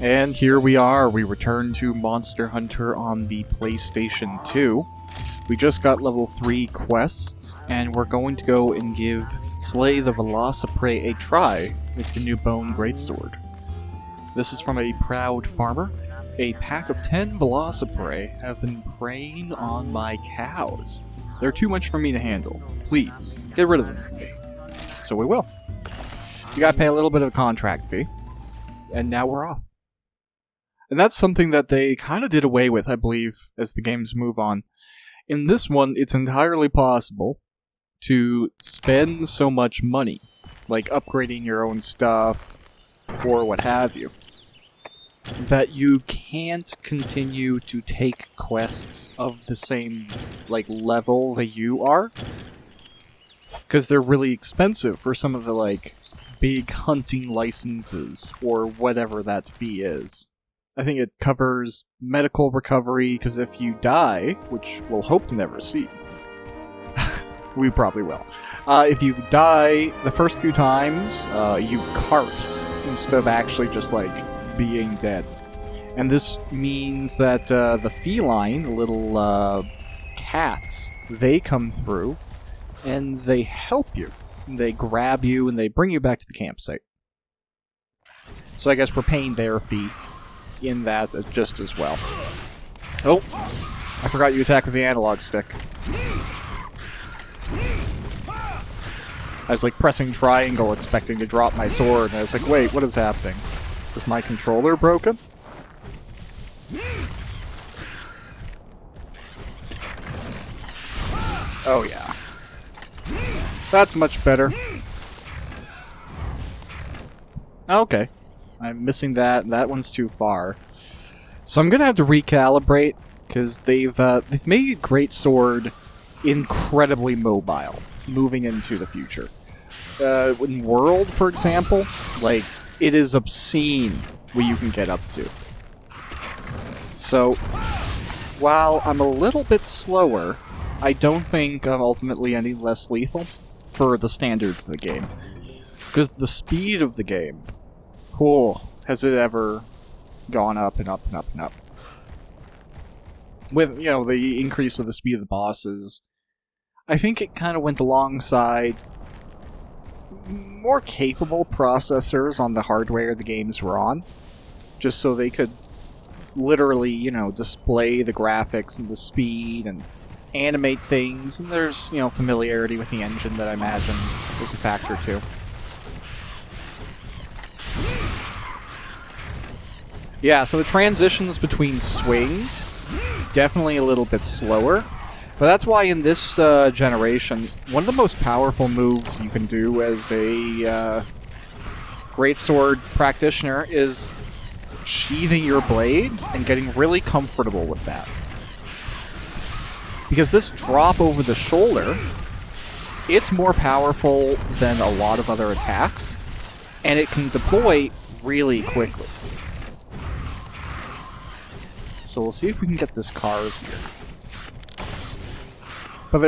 And here we are, we return to Monster Hunter on the PlayStation 2. We just got level 3 quests, and we're going to go and give Slay the Velociprey a try with the new Bone Greatsword. This is from a proud farmer. A pack of 10 Velociprey have been preying on my cows. They're too much for me to handle. Please, get rid of them for me. So we will. You gotta pay a little bit of a contract fee. And now we're off. And that's something that they kind of did away with, I believe, as the games move on. In this one, it's entirely possible to spend so much money, like upgrading your own stuff, or what have you, that you can't continue to take quests of the same, level that you are. Because they're really expensive for some of the, big hunting licenses, or whatever that fee is. I think it covers medical recovery, because if you die, which we'll hope to never see, we probably will. If you die the first few times, you cart, instead of actually just, being dead. And this means that the feline, the little cats, they come through, and they help you. They grab you, and they bring you back to the campsite. So I guess we're paying their fee in that just as well. Oh, I forgot you attack with the analog stick. I was pressing triangle expecting to drop my sword, and I was like, wait, what is happening? Is my controller broken? Oh yeah. That's much better. Okay. I'm missing that, and that one's too far. So I'm gonna have to recalibrate, because they've made Greatsword incredibly mobile, moving into the future. In World, for example, it is obscene what you can get up to. So, while I'm a little bit slower, I don't think I'm ultimately any less lethal for the standards of the game. Because the speed of the game, has it ever gone up and up and up and up. With, the increase of the speed of the bosses, I think it kind of went alongside more capable processors on the hardware the games were on, just so they could literally, display the graphics and the speed and animate things, and there's, familiarity with the engine that I imagine was a factor too. Yeah, so the transitions between swings, definitely a little bit slower. But that's why in this generation, one of the most powerful moves you can do as a Greatsword practitioner is sheathing your blade and getting really comfortable with that. Because this drop over the shoulder, it's more powerful than a lot of other attacks, and it can deploy really quickly. So we'll see if we can get this carved here. But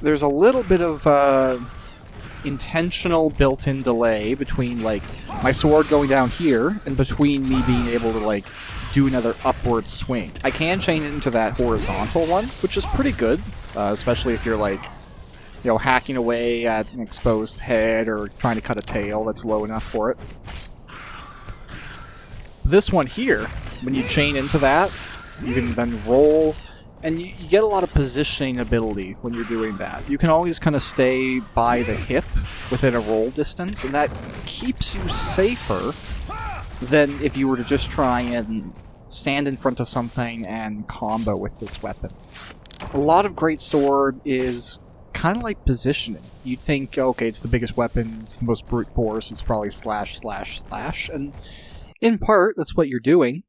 there's a little bit of intentional built-in delay between, my sword going down here and between me being able to, do another upward swing. I can chain it into that horizontal one, which is pretty good, especially if you're, hacking away at an exposed head or trying to cut a tail that's low enough for it. This one here, when you chain into that, you can then roll, and you get a lot of positioning ability when you're doing that. You can always kind of stay by the hip within a roll distance, and that keeps you safer than if you were to just try and stand in front of something and combo with this weapon. A lot of Greatsword is kind of like positioning. You'd think, okay, it's the biggest weapon, it's the most brute force, it's probably slash, slash, slash, and in part, that's what you're doing.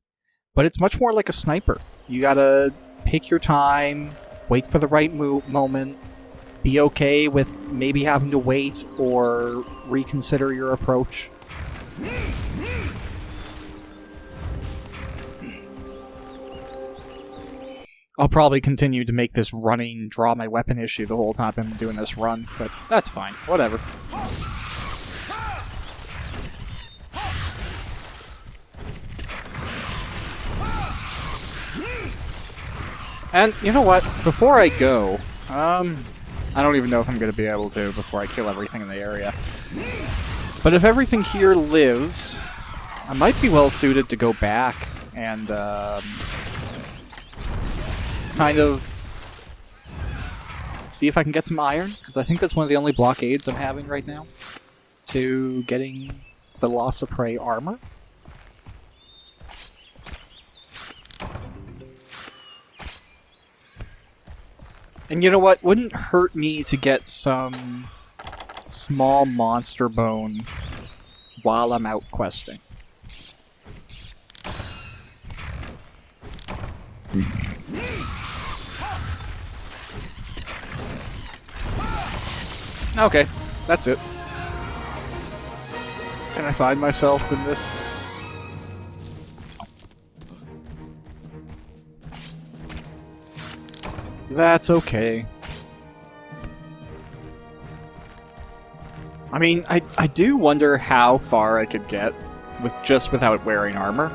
But it's much more like a sniper. You gotta pick your time, wait for the right moment, be okay with maybe having to wait or reconsider your approach. I'll probably continue to make this running, draw my weapon issue the whole time I'm doing this run, but that's fine. Whatever. And you know what? Before I go, I don't even know if I'm going to be able to before I kill everything in the area. But if everything here lives, I might be well suited to go back and kind of see if I can get some iron, because I think that's one of the only blockades I'm having right now to getting the Loss of Prey armor. And you know what? Wouldn't hurt me to get some small monster bone while I'm out questing. Okay, that's it. Can I find myself in this? That's okay. I mean, I do wonder how far I could get without wearing armor.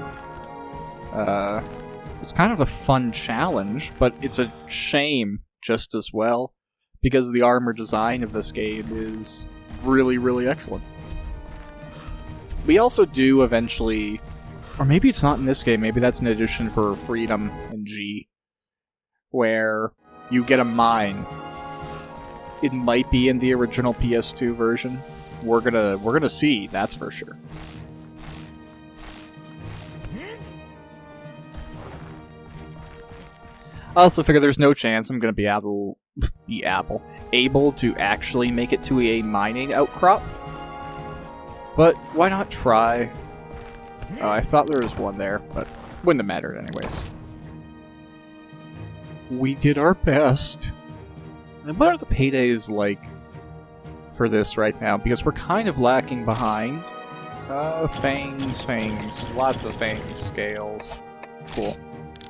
It's kind of a fun challenge, but it's a shame just as well, because the armor design of this game is really, really excellent. We also do eventually, or maybe it's not in this game, maybe that's an addition for Freedom and G, where you get a mine. It might be in the original PS2 version. We're gonna see, that's for sure. I also figure there's no chance I'm gonna be able to actually make it to a mining outcrop. But why not try? Oh, I thought there was one there, but wouldn't have mattered anyways. We did our best. And what are the paydays like for this right now? Because we're kind of lacking behind. Fangs, lots of fangs, scales. Cool.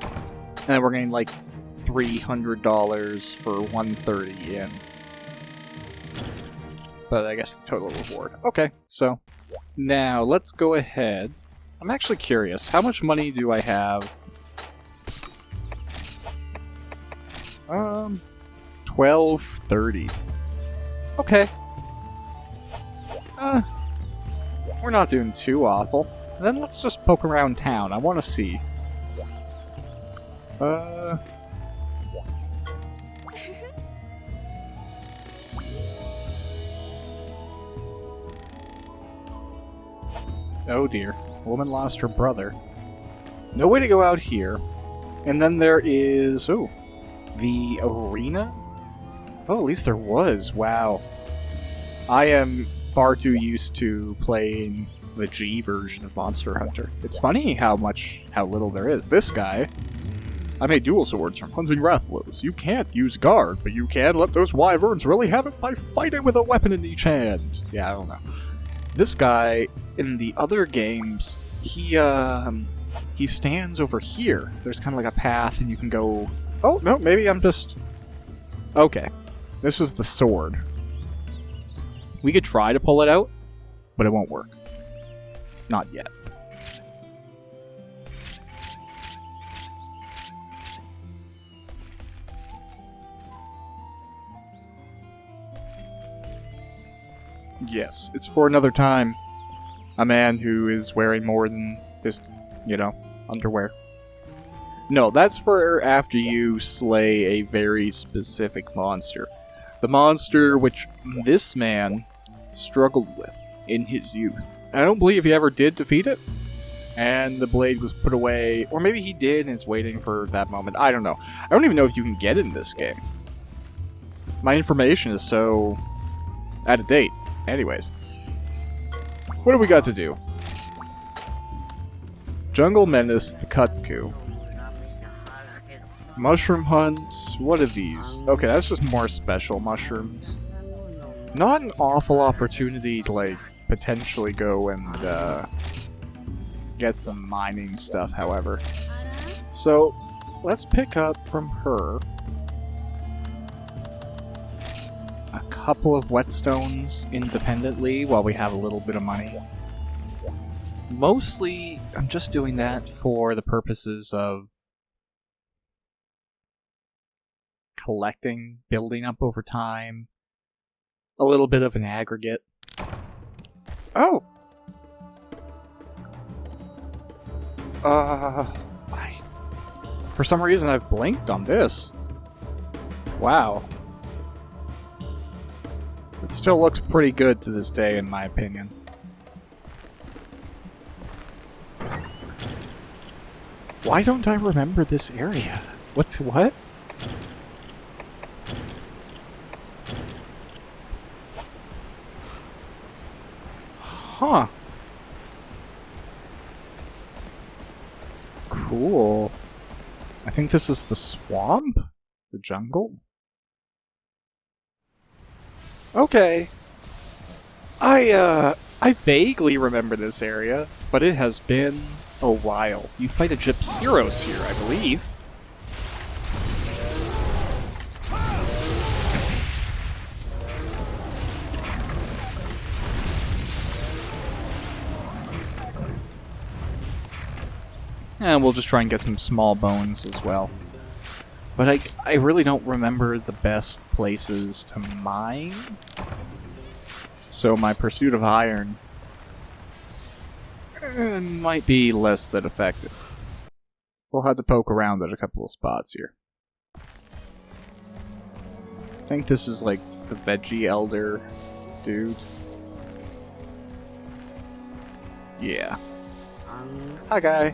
And then we're getting like $300 for 130 in. But I guess the total reward. Okay, so now let's go ahead. I'm actually curious, how much money do I have? 1230. Okay. We're not doing too awful. And then let's just poke around town. I want to see. Oh dear. A woman lost her brother. No way to go out here. And then there is... Ooh. The arena? Oh, at least there was. Wow. I am far too used to playing the G version of Monster Hunter. It's funny how little there is. This guy... I made dual swords from hunting Rathlos. You can't use guard, but you can let those wyverns really have it by fighting with a weapon in each hand. Yeah, I don't know. This guy, in the other games, he stands over here. There's kind of like a path, and you can go... Oh, no, maybe I'm just... Okay. This is the sword. We could try to pull it out, but it won't work. Not yet. Yes, it's for another time. A man who is wearing more than just, underwear. No, that's for after you slay a very specific monster. The monster which this man struggled with in his youth. I don't believe he ever did defeat it, and the blade was put away, or maybe he did and it's waiting for that moment. I don't know. I don't even know if you can get it in this game. My information is so out of date. Anyways, what do we got to do? Jungle Menace, the Kutku. Mushroom hunts. What are these? Okay, that's just more special mushrooms. Not an awful opportunity to, like, potentially go and, get some mining stuff, however. So, let's pick up from her a couple of whetstones independently while we have a little bit of money. Mostly, I'm just doing that for the purposes of collecting, building up over time. A little bit of an aggregate. Oh! For some reason I've blinked on this. Wow. It still looks pretty good to this day, in my opinion. Why don't I remember this area? What? Huh. Cool. I think this is the swamp? The jungle? Okay. I vaguely remember this area, but it has been a while. You fight a Gypsyros here, I believe. And we'll just try and get some small bones as well. But I really don't remember the best places to mine. So my pursuit of iron might be less than effective. We'll have to poke around at a couple of spots here. I think this is like the veggie elder dude. Yeah. Hi, guy.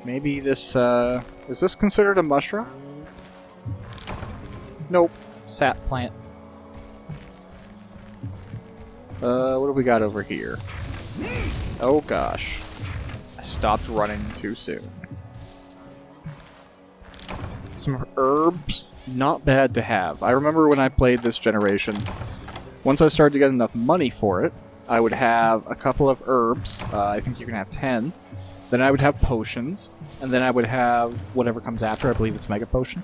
Maybe this, is this considered a mushroom? Nope. Sap plant. What do we got over here? Oh gosh. I stopped running too soon. Some herbs, not bad to have. I remember when I played this generation, once I started to get enough money for it, I would have a couple of herbs. I think you can have 10. Then I would have potions, and then I would have whatever comes after. I believe it's Mega Potion.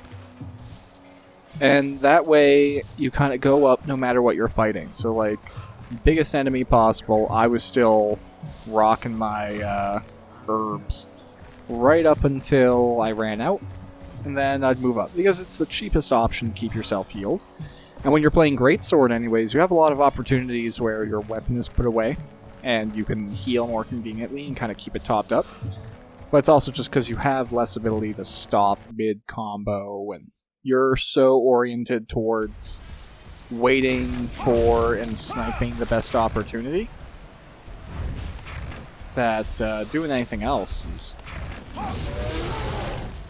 And that way, you kind of go up no matter what you're fighting. So, like, biggest enemy possible, I was still rocking my herbs right up until I ran out, and then I'd move up. Because it's the cheapest option to keep yourself healed. And when you're playing Greatsword anyways, you have a lot of opportunities where your weapon is put away, and you can heal more conveniently and kind of keep it topped up. But it's also just because you have less ability to stop mid-combo, and you're so oriented towards waiting for and sniping the best opportunity that doing anything else is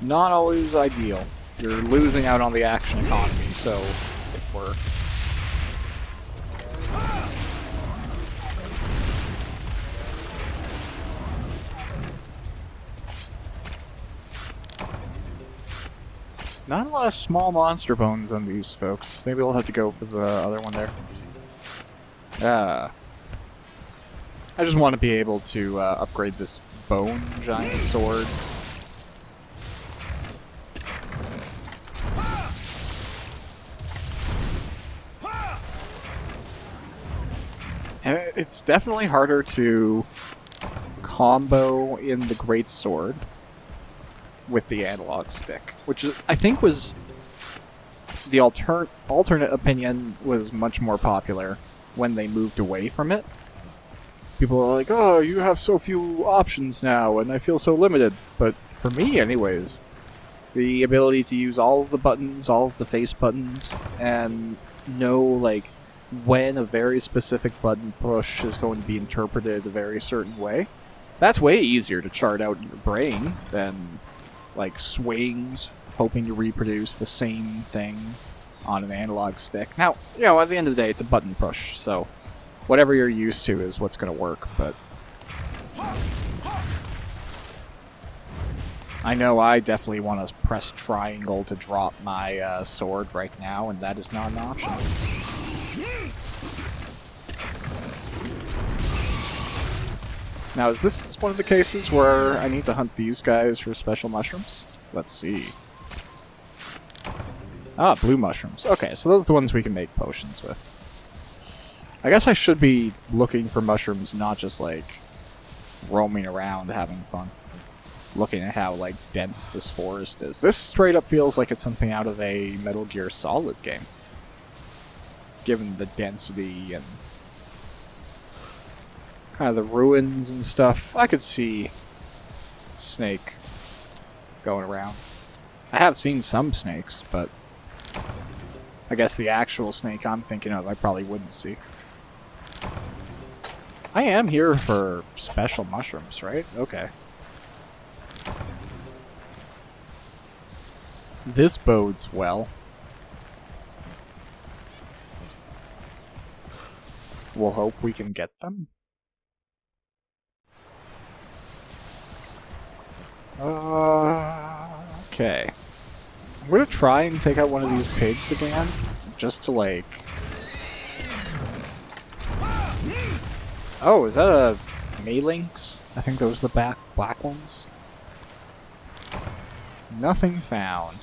not always ideal. You're losing out on the action economy, so if we're... Not a lot of small monster bones on these folks. Maybe we'll have to go for the other one there. I just want to be able to upgrade this bone giant sword. And it's definitely harder to combo in the greatsword with the analog stick, which is, I think was the alternate opinion was much more popular when they moved away from it. People are like, oh, you have so few options now, and I feel so limited. But for me, anyways, the ability to use all of the buttons, all of the face buttons, and know, like, when a very specific button push is going to be interpreted a very certain way, that's way easier to chart out in your brain than like swings, hoping to reproduce the same thing on an analog stick. Now, you know, at the end of the day, it's a button push, so whatever you're used to is what's going to work, but I know I definitely want to press triangle to drop my sword right now, and that is not an option. Now, is this one of the cases where I need to hunt these guys for special mushrooms? Let's see. Ah, blue mushrooms. Okay, so those are the ones we can make potions with. I guess I should be looking for mushrooms, not just, like, roaming around having fun. looking at how, like, dense this forest is. This straight up feels like it's something out of a Metal Gear Solid game. Given the density and kind of the ruins and stuff, I could see Snake going around. I have seen some snakes, but I guess the actual snake I'm thinking of I probably wouldn't see. I am here for special mushrooms, right? Okay. This bodes well. We'll hope we can get them. Okay. I'm gonna try and take out one of these pigs again, just to like... Oh, is that a Malinx? I think those are the black ones. Nothing found.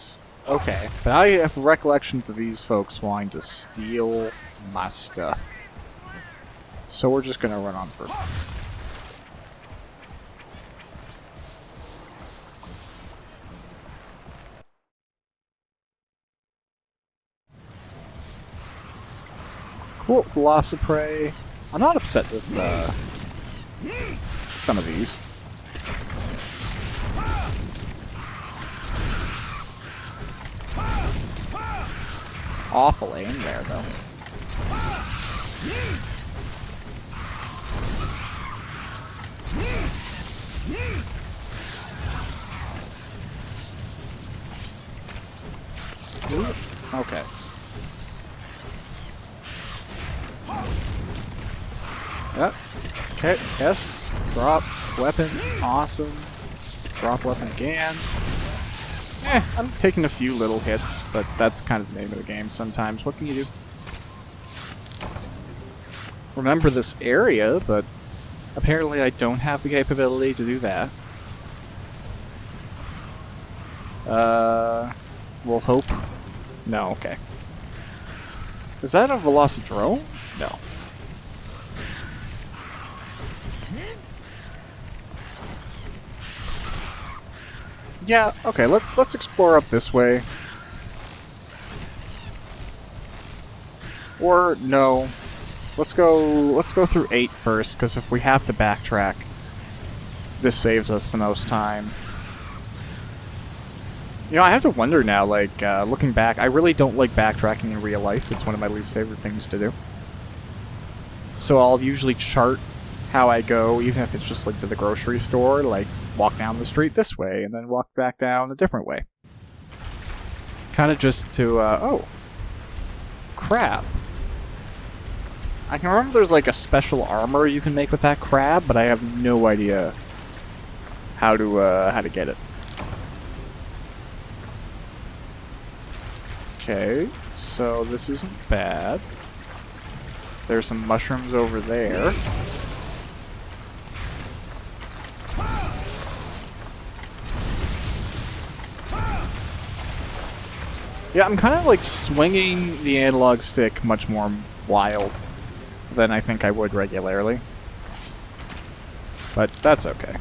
Okay, but I have recollections of these folks wanting to steal my stuff. So we're just gonna run on through. Cool, Velociprey. I'm not upset with some of these. Awful aim there, though. Okay. Yep. Okay, yes. Drop weapon. Awesome. Drop weapon again. I'm taking a few little hits, but that's kind of the name of the game sometimes. What can you do? Remember this area, but apparently I don't have the capability to do that. We'll hope. No, okay. Is that a Velocidrome? No. Yeah, okay, let's explore up this way. Or, no. Let's go through 8 first, because if we have to backtrack, this saves us the most time. You know, I have to wonder now, like, looking back, I really don't like backtracking in real life. It's one of my least favorite things to do. So I'll usually chart how I go, even if it's just like to the grocery store, like walk down the street this way and then walk back down a different way. Kind of just to, oh. Crab. I can remember there's like a special armor you can make with that crab, but I have no idea how to get it. Okay, so this isn't bad. There's some mushrooms over there. Yeah, I'm kind of like swinging the analog stick much more wild than I think I would regularly. But that's okay.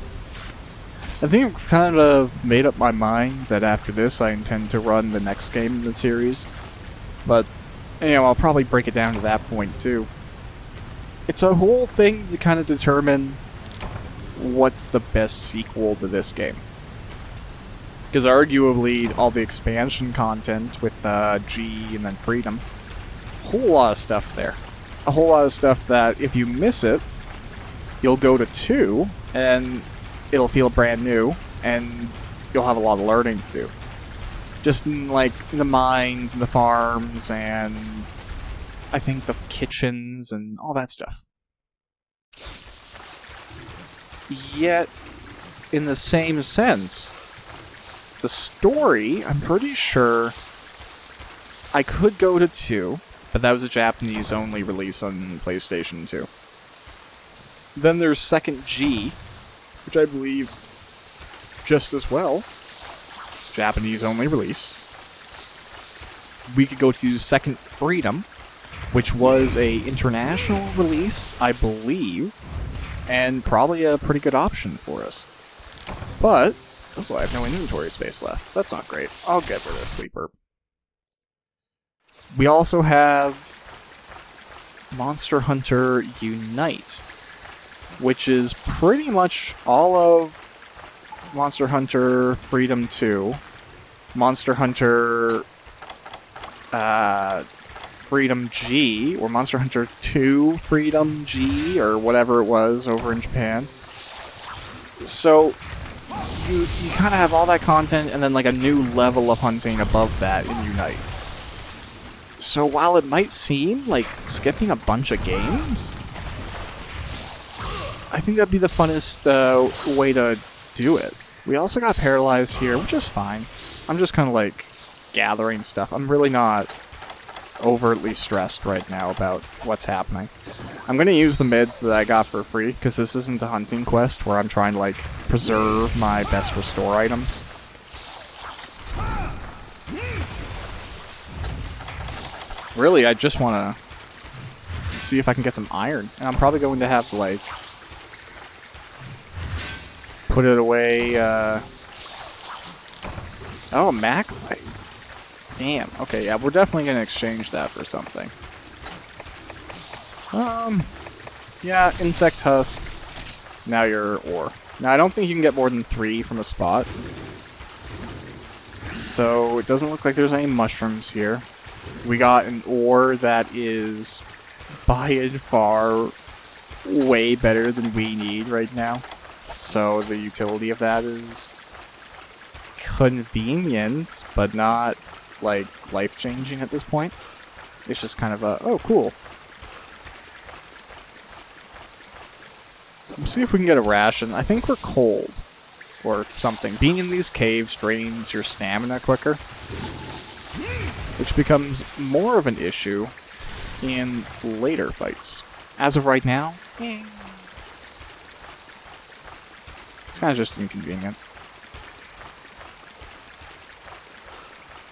I think I've kind of made up my mind that after this I intend to run the next game in the series. But, you know, I'll probably break it down to that point too. It's a whole thing to kind of determine what's the best sequel to this game. Because arguably, all the expansion content with G and then Freedom, a whole lot of stuff there. A whole lot of stuff that, if you miss it, you'll go to 2, and it'll feel brand new, and you'll have a lot of learning to do. Just in, like, the mines and the farms, and I think the kitchens and all that stuff. Yet, in the same sense, the story, I'm pretty sure I could go to 2, but that was a Japanese-only release on PlayStation 2. Then there's Second G, which I believe just as well, Japanese-only release. We could go to Second Freedom, which was a international release, I believe, and probably a pretty good option for us. But Oh, I have no inventory space left. That's not great. I'll get rid of Sleeper. We also have Monster Hunter Unite, which is pretty much all of Monster Hunter Freedom 2, Monster Hunter Freedom G, or Monster Hunter 2 Freedom G, or whatever it was over in Japan. So you kind of have all that content and then like a new level of hunting above that in Unite. So while it might seem like skipping a bunch of games, I think that'd be the funnest way to do it. We also got Paralyzed here, which is fine. I'm just kind of like gathering stuff. I'm really not overtly stressed right now about what's happening. I'm going to use the mids that I got for free, because this isn't a hunting quest where I'm trying to like preserve my best restore items. Really, I just want to see if I can get some iron. And I'm probably going to have to, like, put it away, Oh, Mac? Damn. Okay, yeah, we're definitely going to exchange that for something. Yeah, Insect Husk. Now you're ore. Now, I don't think you can get more than 3 from a spot. So, it doesn't look like there's any mushrooms here. We got an ore that is by and far way better than we need right now. So the utility of that is convenient, but not like life-changing at this point. It's just kind of a, oh, cool. Let's see if we can get a ration. I think we're cold or something. Being in these caves drains your stamina quicker, which becomes more of an issue in later fights. As of right now, it's kind of just inconvenient.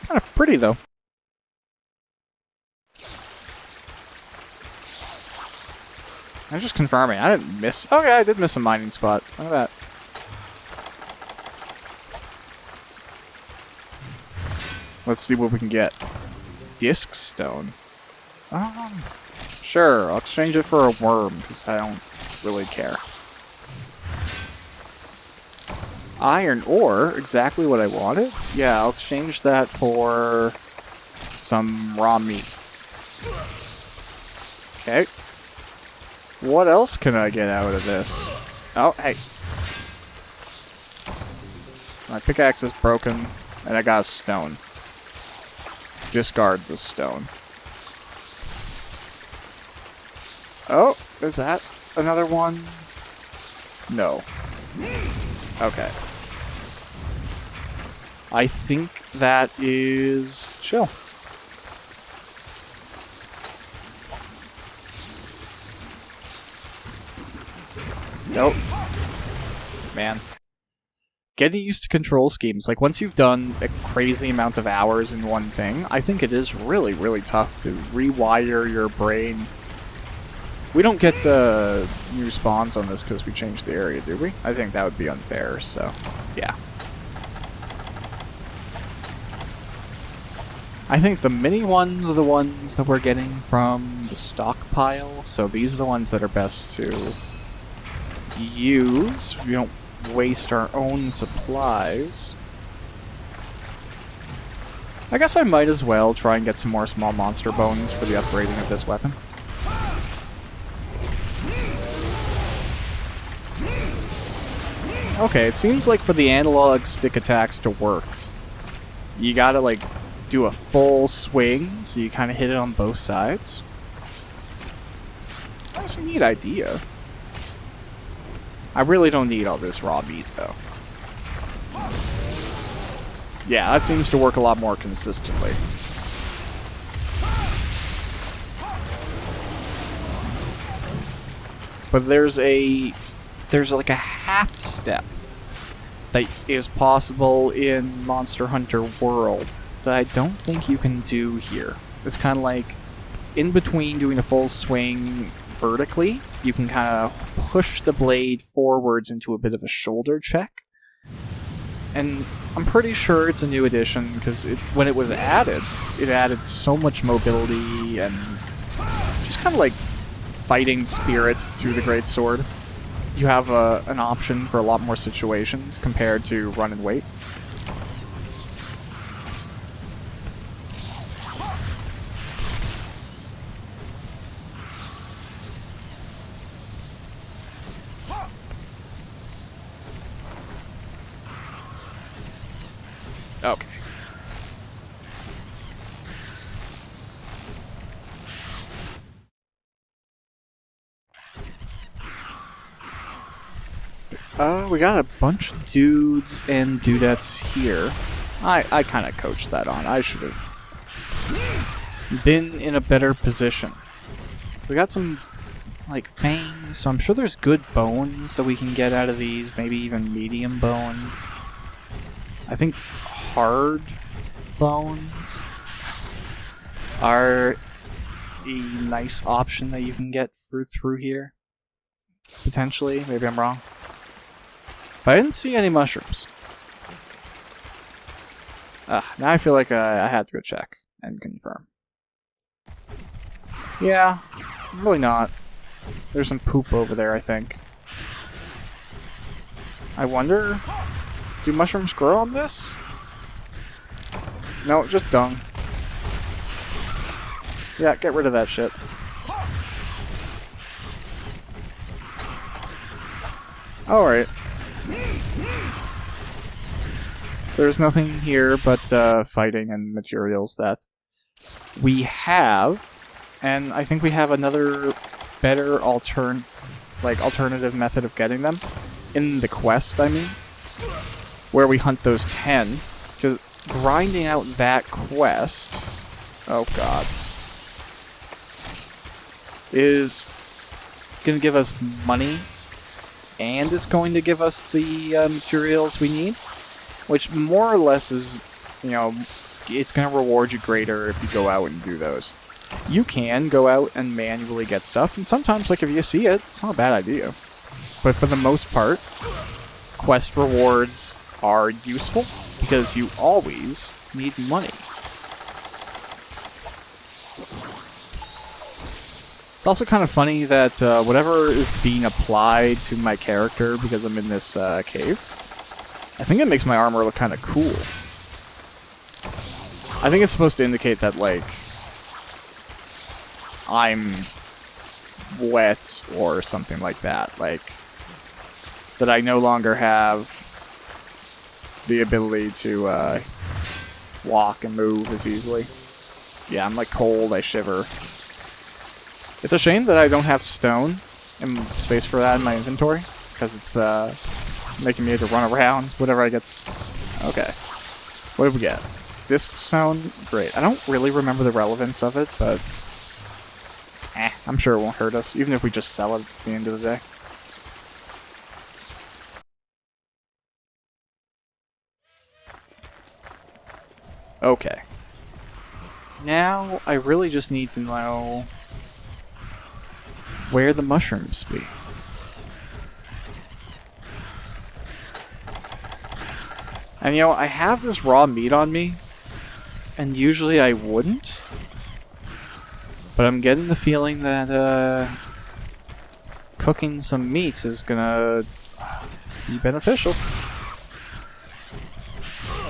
Kind of pretty, though. I'm just confirming. I didn't miss... Oh, yeah, I did miss a mining spot. Look at that. Let's see what we can get. Disc stone. Sure, I'll exchange it for a worm, because I don't really care. Iron ore, exactly what I wanted. Yeah, I'll exchange that for some raw meat. Okay. What else can I get out of this? Oh, hey. My pickaxe is broken, and I got a stone. Discard the stone. Oh, is that another one? No. Okay. I think that is chill. Nope. Man. Getting used to control schemes, like once you've done a crazy amount of hours in one thing, I think it is really, really tough to rewire your brain. We don't get new spawns on this because we changed the area, do we? I think that would be unfair, so yeah. I think the mini ones are the ones that we're getting from the stockpile, so these are the ones that are best to use. We don't waste our own supplies. I guess I might as well try and get some more small monster bones for the upgrading of this weapon. Okay, it seems like for the analog stick attacks to work, you gotta like do a full swing, so you kind of hit it on both sides. That's a neat idea. I really don't need all this raw meat, though. Yeah, that seems to work a lot more consistently. But there's like a half step that is possible in Monster Hunter World that I don't think you can do here. It's kind of like in between doing a full swing vertically, you can kind of push the blade forwards into a bit of a shoulder check. And I'm pretty sure it's a new addition, because when it was added, it added so much mobility and just kind of like fighting spirit to the greatsword. You have an option for a lot more situations compared to run and wait. Okay. We got a bunch of dudes and dudettes here. I kind of coached that on. I should have been in a better position. We got some, like, fangs, so I'm sure there's good bones that we can get out of these. Maybe even medium bones. I think hard bones are a nice option that you can get through here. Potentially. Maybe I'm wrong. But I didn't see any mushrooms. Now I feel like I had to go check and confirm. Yeah, really not. There's some poop over there, I think. I wonder, do mushrooms grow on this? No, just dung. Yeah, get rid of that shit. Alright. There's nothing here but fighting and materials that we have. And I think we have another better alternative method of getting them. In the quest, I mean. Where we hunt those 10. Because grinding out that quest... Oh god. Is going to give us money. And it's going to give us the materials we need. Which more or less is, you know, it's going to reward you greater if you go out and do those. You can go out and manually get stuff, and sometimes, like, if you see it, it's not a bad idea. But for the most part, quest rewards are useful because you always need money. It's also kind of funny that whatever is being applied to my character because I'm in this cave, I think it makes my armor look kind of cool. I think it's supposed to indicate that, like, I'm wet or something like that. Like, that I no longer have the ability to walk and move as easily. Yeah, I'm, like, cold, I shiver. It's a shame that I don't have stone and space for that in my inventory, because it's making me have to run around whenever I get... Okay. What did we get? Disc stone? Great. I don't really remember the relevance of it, but... I'm sure it won't hurt us, even if we just sell it at the end of the day. Okay. Now, I really just need to know where the mushrooms be. And you know, I have this raw meat on me, and usually I wouldn't. But I'm getting the feeling that cooking some meat is gonna be beneficial.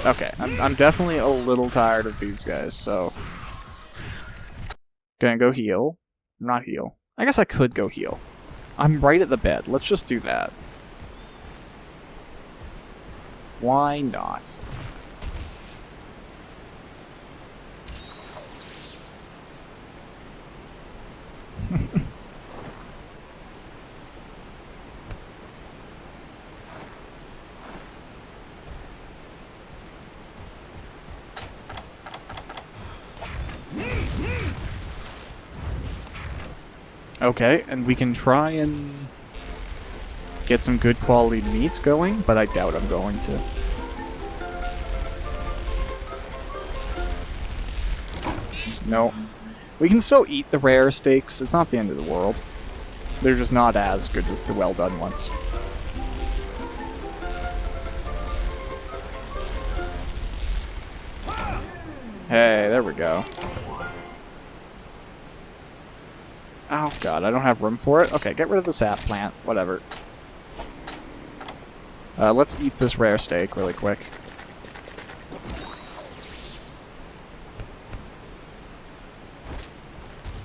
Okay, I'm definitely a little tired of these guys, so... Gonna go heal. Not heal. I guess I could go heal. I'm right at the bed. Let's just do that. Why not? Okay, and we can try and get some good quality meats going, but I doubt I'm going to. No. We can still eat the rare steaks. It's not the end of the world. They're just not as good as the well-done ones. Hey, there we go. Oh god, I don't have room for it? Okay, get rid of the sap plant. Whatever. Let's eat this rare steak really quick.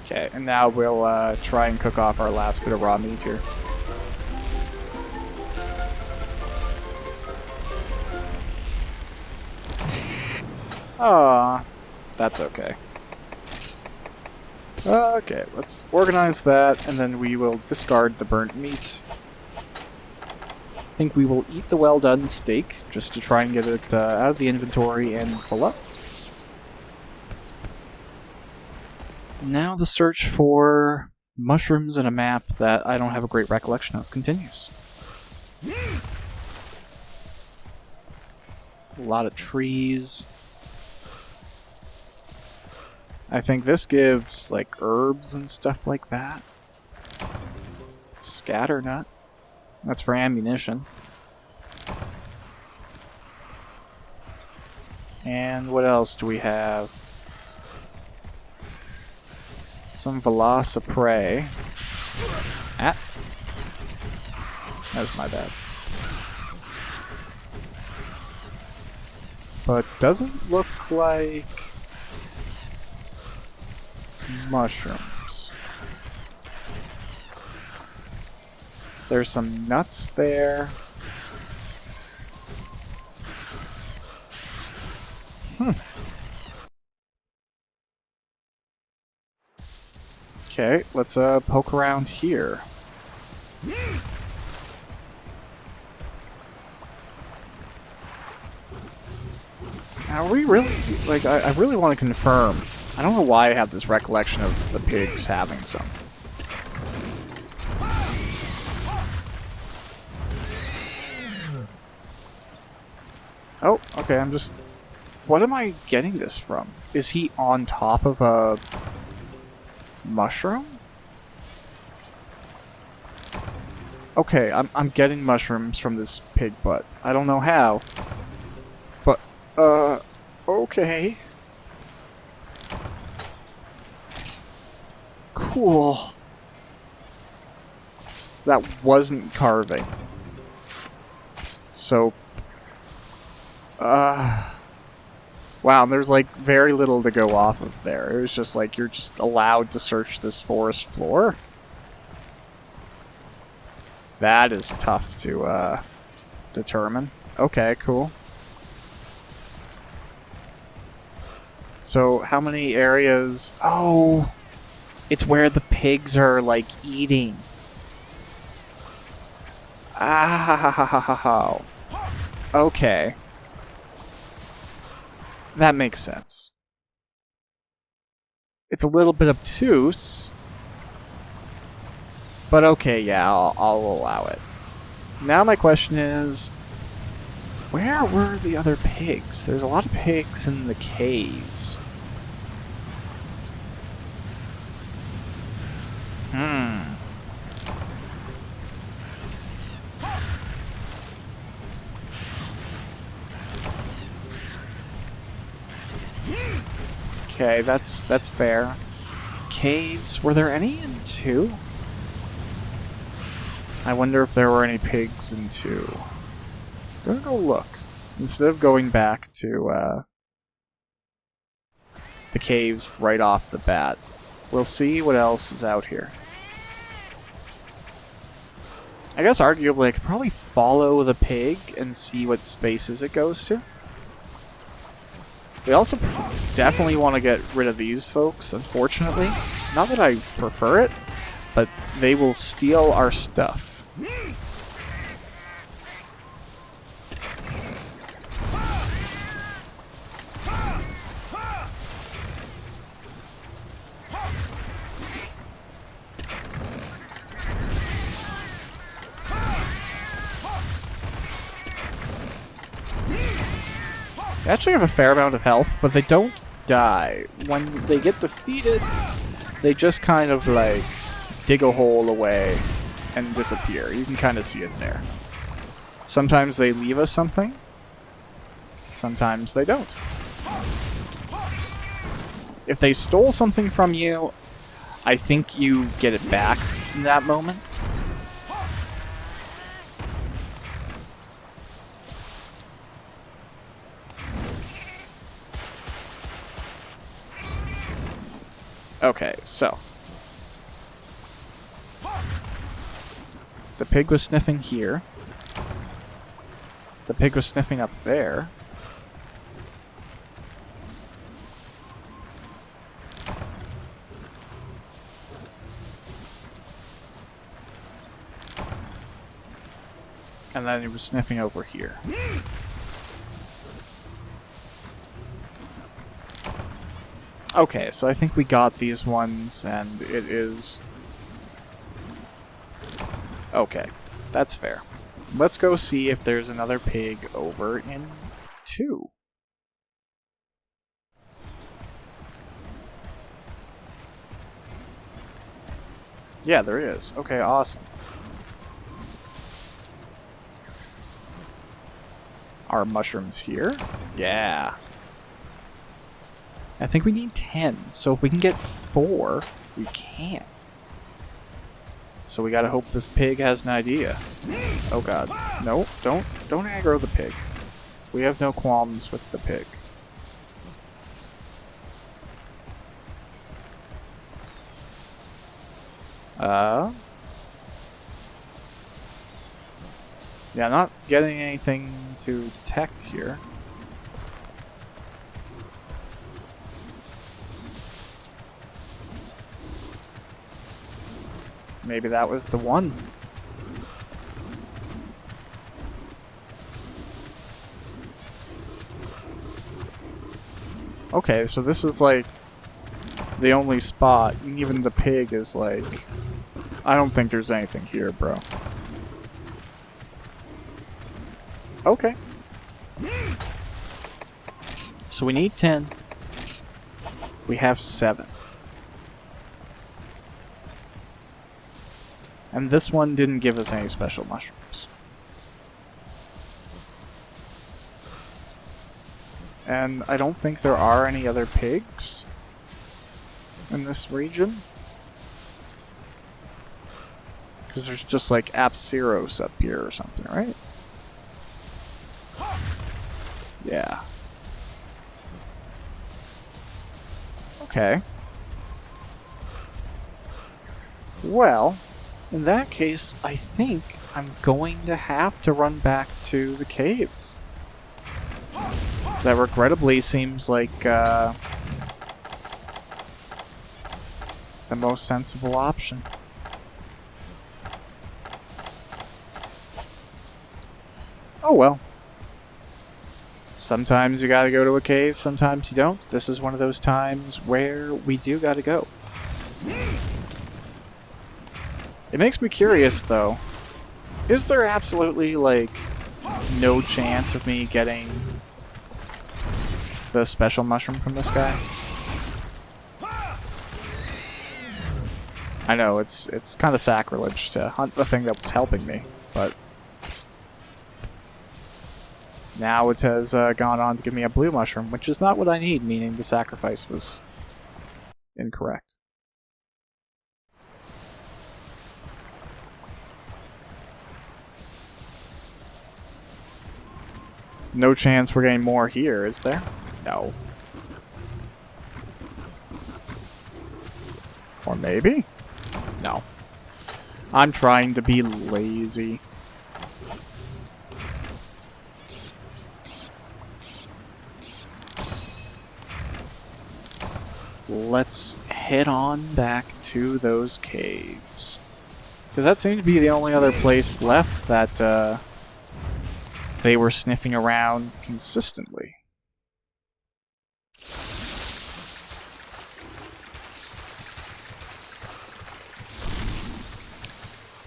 Okay, and now we'll try and cook off our last bit of raw meat here. Ah, that's okay. Okay, let's organize that, and then we will discard the burnt meat. I think we will eat the well-done steak, just to try and get it out of the inventory and full up. Now the search for mushrooms and a map that I don't have a great recollection of continues. A lot of trees. I think this gives, like, herbs and stuff like that. Scatter nut. That's for ammunition. And what else do we have? Some Velociprey. Ah. That's my bad. But doesn't look like mushrooms. There's some nuts there. Okay, let's poke around here. Are we really, like, I really want to confirm. I don't know why I have this recollection of the pigs having some. Oh, okay, I'm just... What am I getting this from? Is he on top of a mushroom? Okay, I'm getting mushrooms from this pig butt. I don't know how. But, okay. Cool. That wasn't carving. So... Wow, and there's like very little to go off of there. It was just like you're just allowed to search this forest floor. That is tough to determine. Okay, cool. So how many areas? Oh, it's where the pigs are like eating. Ah, okay. That makes sense. It's a little bit obtuse, but okay, yeah, I'll allow it. Now my question is, where were the other pigs? There's a lot of pigs in the caves. Okay, that's fair. Caves, were there any in 2? I wonder if there were any pigs in 2. Gonna go look. Instead of going back to the caves right off the bat, we'll see what else is out here. I guess arguably I could probably follow the pig and see what spaces it goes to. We also definitely want to get rid of these folks, unfortunately. Not that I prefer it, but they will steal our stuff. They actually have a fair amount of health, but they don't die. When they get defeated, they just kind of, like, dig a hole away and disappear. You can kind of see it there. Sometimes they leave us something. Sometimes they don't. If they stole something from you, I think you get it back in that moment. Okay, so. The pig was sniffing here. The pig was sniffing up there. And then he was sniffing over here. Okay, so I think we got these ones, and it is... Okay, that's fair. Let's go see if there's another pig over in 2. Yeah, there is. Okay, awesome. Are mushrooms here? Yeah. I think we need 10, so if we can get 4, we can't. So we gotta hope this pig has an idea. Oh god. No, don't aggro the pig. We have no qualms with the pig. Yeah, not getting anything to detect here. Maybe that was the one. Okay, so this is like the only spot. Even the pig is like, I don't think there's anything here, bro. Okay. So we need 10. We have 7. And this one didn't give us any special mushrooms. And I don't think there are any other pigs in this region. Because there's just like Apceros up here or something, right? Yeah. Okay. Well, in that case, I think I'm going to have to run back to the caves. That regrettably seems like the most sensible option. Oh well. Sometimes you gotta go to a cave, sometimes you don't. This is one of those times where we do gotta go. It makes me curious, though. Is there absolutely, like, no chance of me getting the special mushroom from this guy? I know, it's kind of sacrilege to hunt the thing that was helping me, but... Now it has gone on to give me a blue mushroom, which is not what I need, meaning the sacrifice was incorrect. No chance we're getting more here, is there? No. Or maybe? No. I'm trying to be lazy. Let's head on back to those caves. Because that seems to be the only other place left that they were sniffing around consistently.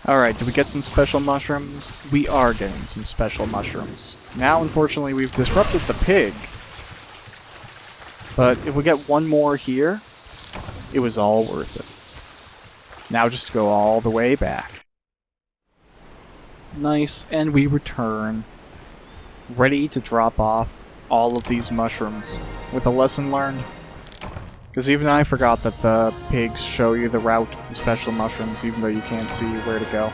Alright, did we get some special mushrooms? We are getting some special mushrooms. Now, unfortunately, we've disrupted the pig. But if we get one more here, it was all worth it. Now just to go all the way back. Nice, and we return. Ready to drop off all of these mushrooms with a lesson learned. Because even I forgot that the pigs show you the route of the special mushrooms, even though you can't see where to go.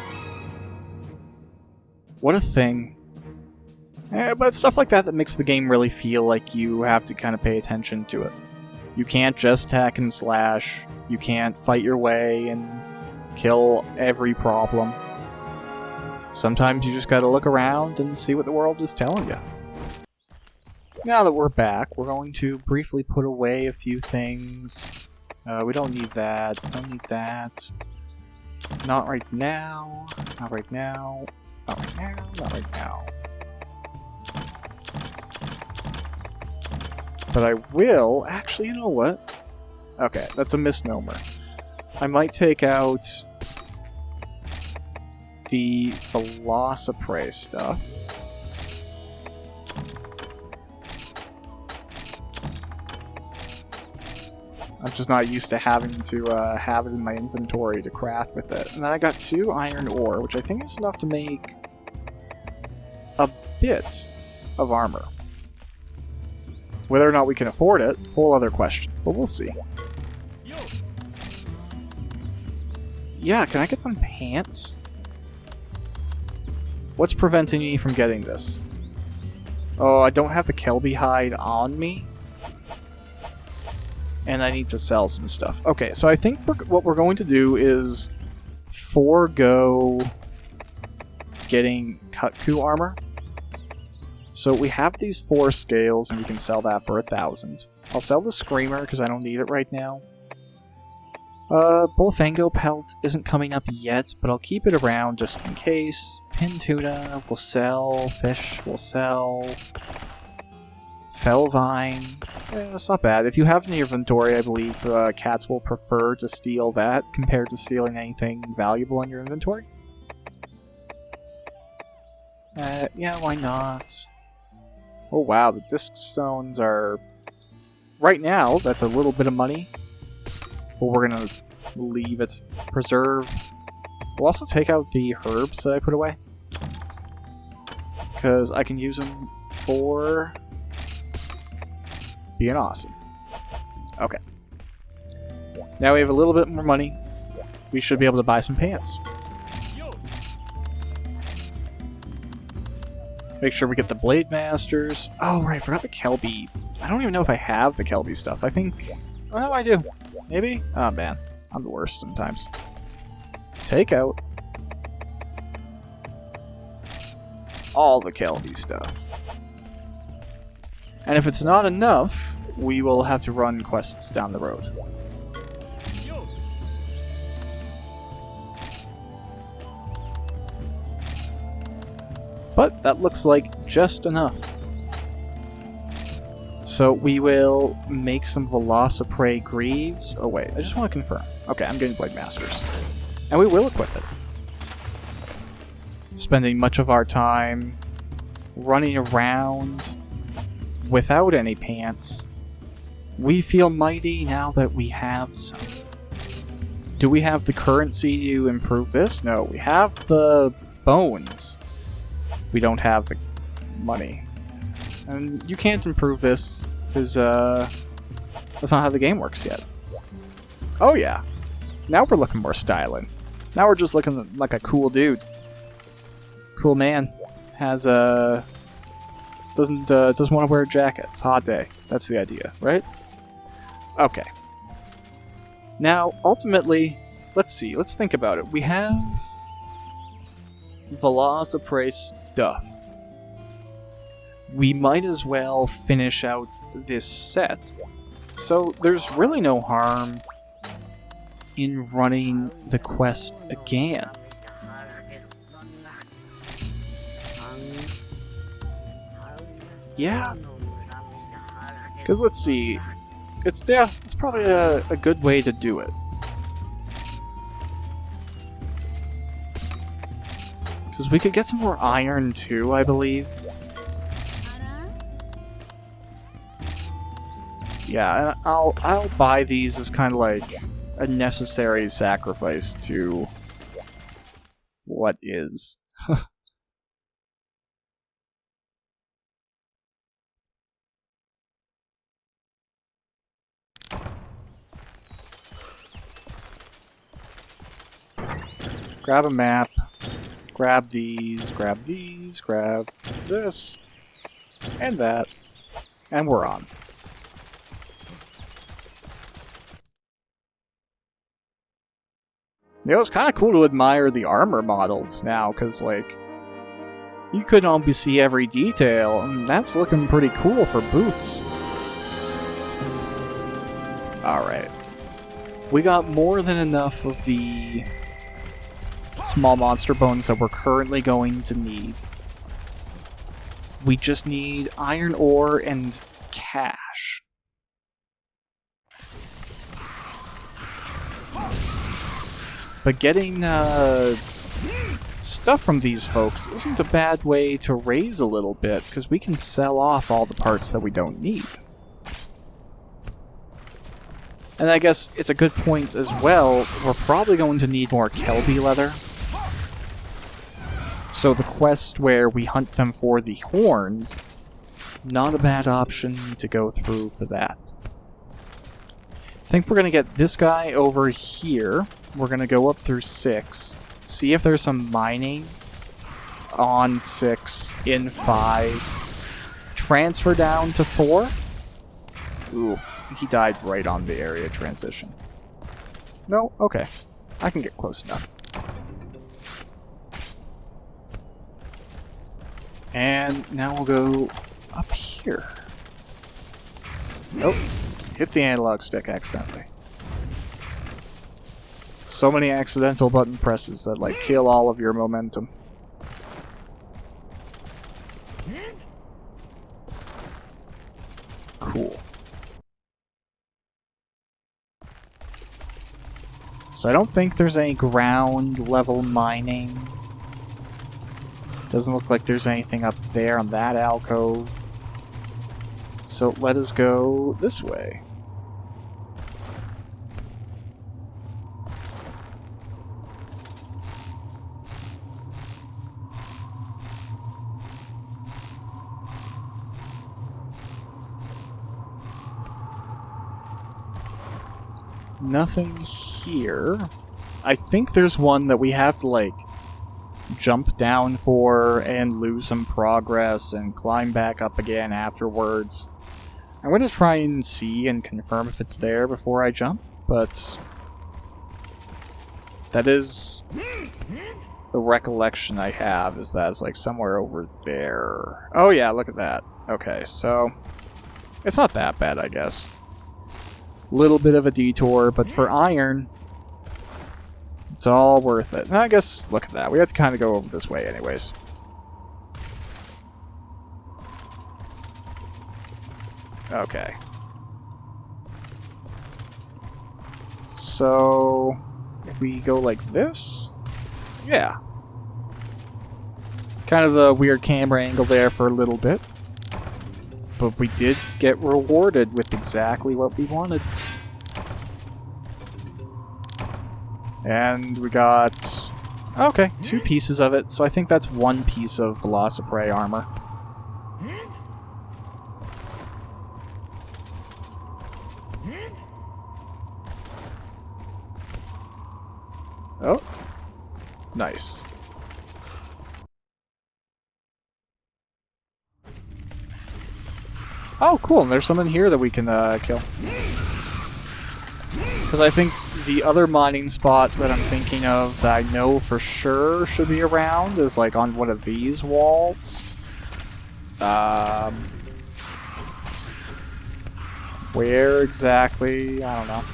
What a thing. But it's stuff like that that makes the game really feel like you have to kind of pay attention to it. You can't just hack and slash. You can't fight your way and kill every problem. Sometimes you just gotta look around and see what the world is telling you. Now that we're back, we're going to briefly put away a few things. We don't need that. Don't need that. Not right now. Not right now. Not right now. Not right now. But I will... Actually, you know what? Okay, that's a misnomer. I might take out the Velociprey stuff. I'm just not used to having to have it in my inventory to craft with it. And then I got 2 iron ore, which I think is enough to make a bit of armor. Whether or not we can afford it, whole other question. But we'll see. Yeah, can I get some pants? What's preventing me from getting this? Oh, I don't have the Kelby hide on me. And I need to sell some stuff. Okay, so I think what we're going to do is forego getting Kutku armor. So we have these 4 scales, and we can sell that for 1,000. I'll sell the Screamer, because I don't need it right now. Bullfango Pelt isn't coming up yet, but I'll keep it around just in case. Pin Tuna will sell. Fish will sell. Fellvine. That's not bad. If you have it in your inventory, I believe cats will prefer to steal that compared to stealing anything valuable in your inventory. Yeah, why not? Oh wow, the disc stones are... Right now, that's a little bit of money. But we're gonna leave it. Preserve. We'll also take out the herbs that I put away. Because I can use them for... being awesome. Okay. Now we have a little bit more money. We should be able to buy some pants. Make sure we get the Blade Masters. Oh, right, I forgot the Kelby. I don't even know if I have the Kelby stuff. I think... Oh, no, I do. Maybe? Oh, man. I'm the worst sometimes. Take out all the Kelby stuff. And if it's not enough, we will have to run quests down the road. But that looks like just enough. So we will make some Velociprey Greaves. Oh wait, I just want to confirm. Okay, I'm getting Blade Masters. And we will equip it. Spending much of our time running around without any pants. We feel mighty now that we have some. Do we have the currency to improve this? No, we have the bones. We don't have the money. And you can't improve this, because that's not how the game works yet. Oh yeah. Now we're looking more styling. Now we're just looking like a cool dude. Cool man. Has a... Doesn't want to wear a jacket. It's a hot day. That's the idea, right? Okay. Now, ultimately, let's see. Let's think about it. We have Velociprey stuff. We might as well finish out this set. So there's really no harm in running the quest again. Yeah. Because let's see. It's probably a good way to do it. Because we could get some more iron too, I believe. Yeah, and I'll buy these as kind of like a necessary sacrifice to what is. Grab a map. Grab these, grab this, and that, and we're on. You know, it's kind of cool to admire the armor models now, because, like, you couldn't always see every detail, and that's looking pretty cool for boots. Alright. We got more than enough of the small monster bones that we're currently going to need. We just need iron ore and cash. But getting stuff from these folks isn't a bad way to raise a little bit, because we can sell off all the parts that we don't need. And I guess it's a good point as well, we're probably going to need more Kelby leather. So the quest where we hunt them for the horns, not a bad option to go through for that. I think we're going to get this guy over here. We're going to go up through 6, see if there's some mining on 6, in 5, transfer down to 4. Ooh, he died right on the area transition. No? Okay. I can get close enough. And now we'll go up here. Nope. Hit the analog stick accidentally. So many accidental button presses that, like, kill all of your momentum. Cool. So I don't think there's any ground level mining. Doesn't look like there's anything up there on that alcove. So let us go this way. Nothing here. I think there's one that we have to, like, jump down for and lose some progress and climb back up again afterwards. I'm going to try and see and confirm if it's there before I jump, but that is the recollection I have, is that it's like somewhere over there. Oh yeah, look at that. Okay, so it's not that bad, I guess. Little bit of a detour, but for iron, it's all worth it. And I guess, look at that. We have to kind of go over this way anyways. Okay. So, if we go like this, yeah. Kind of a weird camera angle there for a little bit. But we did get rewarded with exactly what we wanted. And we got, okay, 2 pieces of it, so I think that's 1 piece of Velociprey armor. Oh, nice. Oh, cool, and there's someone here that we can kill. Because I think the other mining spot that I'm thinking of that I know for sure should be around is like on one of these walls. Where exactly? I don't know.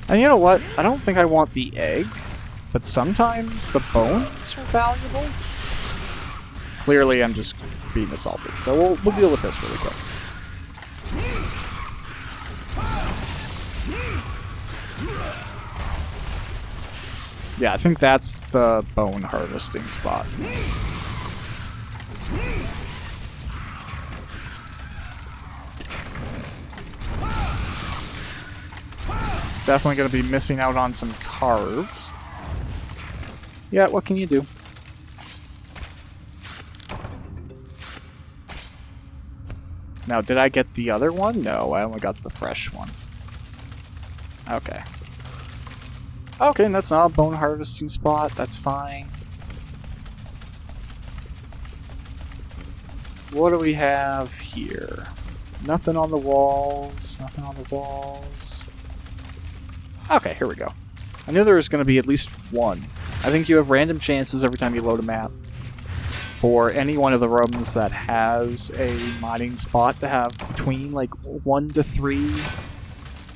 And you know what? I don't think I want the egg, but sometimes the bones are valuable. Clearly, I'm just being assaulted, so we'll deal with this really quick. Yeah, I think that's the bone harvesting spot. Definitely going to be missing out on some carves. Yeah, what can you do? Now, did I get the other one? No, I only got the fresh one. Okay. Okay, and that's not a bone harvesting spot. That's fine. What do we have here? Nothing on the walls. Nothing on the walls. Okay, here we go. I knew there was going to be at least one. I think you have random chances every time you load a map for any one of the rooms that has a mining spot to have between like 1 to 3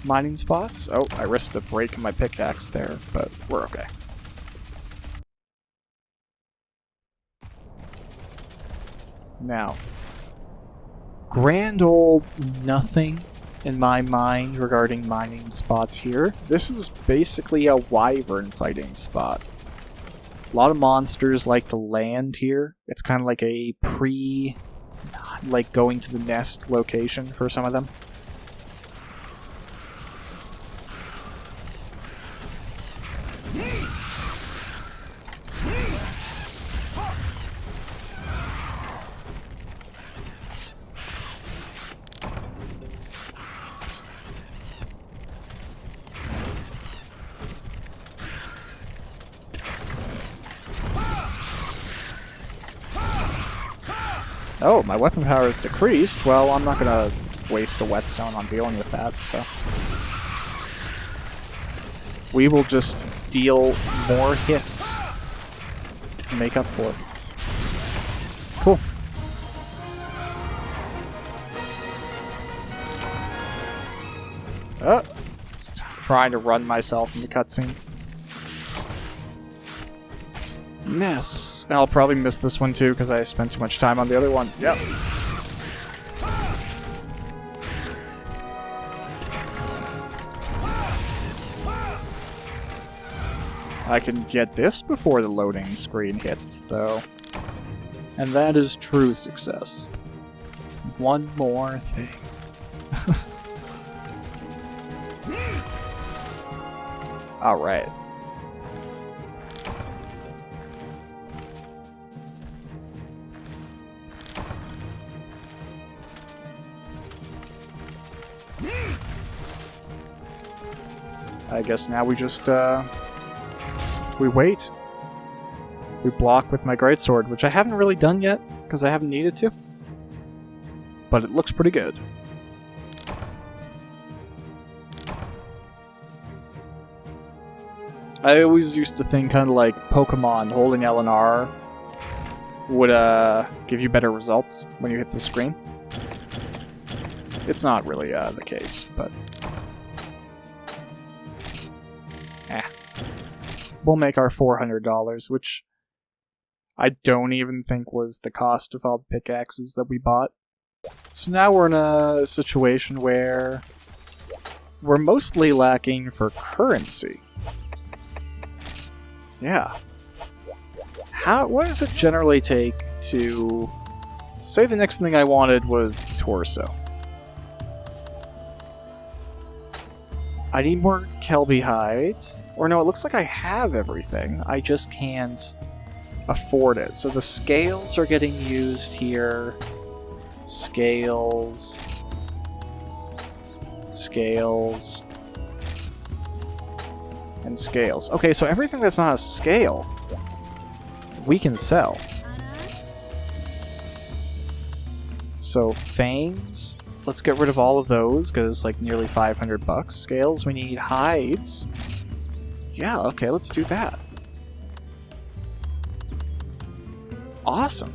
mining spots. Oh, I risked a break in my pickaxe there, but we're okay. Now, grand old nothing in my mind regarding mining spots here. This is basically a wyvern fighting spot. A lot of monsters like to land here. It's kind of like a like going to the nest location for some of them. Oh, my weapon power is decreased. Well, I'm not gonna waste a whetstone on dealing with that, so... we will just deal more hits to make up for it. Cool. Oh! Trying to run myself in the cutscene. Miss. I'll probably miss this one too because I spent too much time on the other one. Yep. I can get this before the loading screen hits, though. And that is true success. One more thing. Alright. I guess now we just, we wait. We block with my greatsword, which I haven't really done yet, because I haven't needed to. But it looks pretty good. I always used to think kind of like Pokemon holding L and R would give you better results when you hit the screen. It's not really the case, but... we'll make our $400, which I don't even think was the cost of all the pickaxes that we bought. So now we're in a situation where we're mostly lacking for currency. Yeah. What does it generally take to... say the next thing I wanted was the torso. I need more Kelby hide. Or no, it looks like I have everything. I just can't afford it. So the scales are getting used here. Scales. Scales. And scales. Okay, so everything that's not a scale, we can sell. So fangs. Let's get rid of all of those, because it's like nearly $500. Scales, we need hides. Yeah, okay, let's do that. Awesome.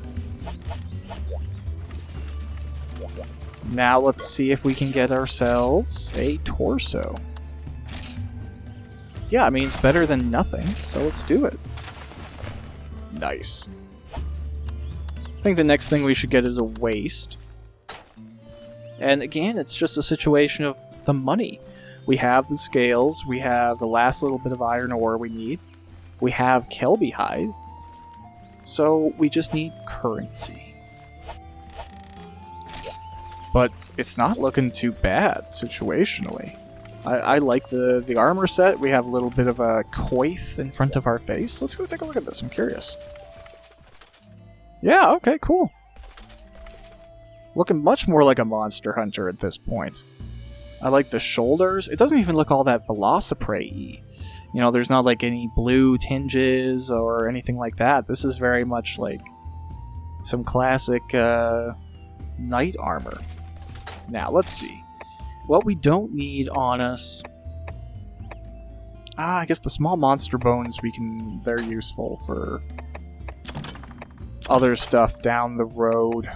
Now let's see if we can get ourselves a torso. Yeah, I mean, it's better than nothing, so let's do it. Nice. I think the next thing we should get is a waist. And again, it's just a situation of the money. We have the scales, we have the last little bit of iron ore we need, we have Kelby hide, so we just need currency. But it's not looking too bad, situationally. I like the armor set, we have a little bit of a coif in front of our face. Let's go take a look at this, I'm curious. Yeah, okay, cool. Looking much more like a monster hunter at this point. I like the shoulders. It doesn't even look all that Velociprey-y. You know, there's not like any blue tinges or anything like that. This is very much like some classic knight armor. Now, let's see. What we don't need on us... I guess the small monster bones, they're useful for other stuff down the road.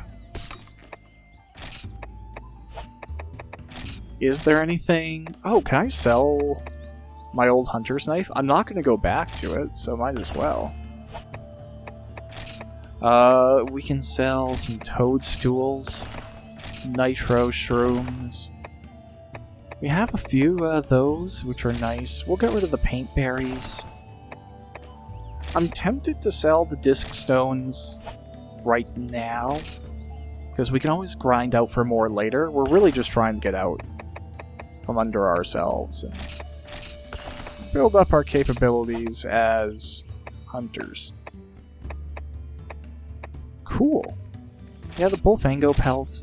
Is there anything... Oh, can I sell my old hunter's knife? I'm not going to go back to it, so might as well. We can sell some toadstools, nitro shrooms. We have a few of those, which are nice. We'll get rid of the paint berries. I'm tempted to sell the disc stones right now, because we can always grind out for more later. We're really just trying to get out from under ourselves and build up our capabilities as hunters. Cool. Yeah, the Bullfango pelt.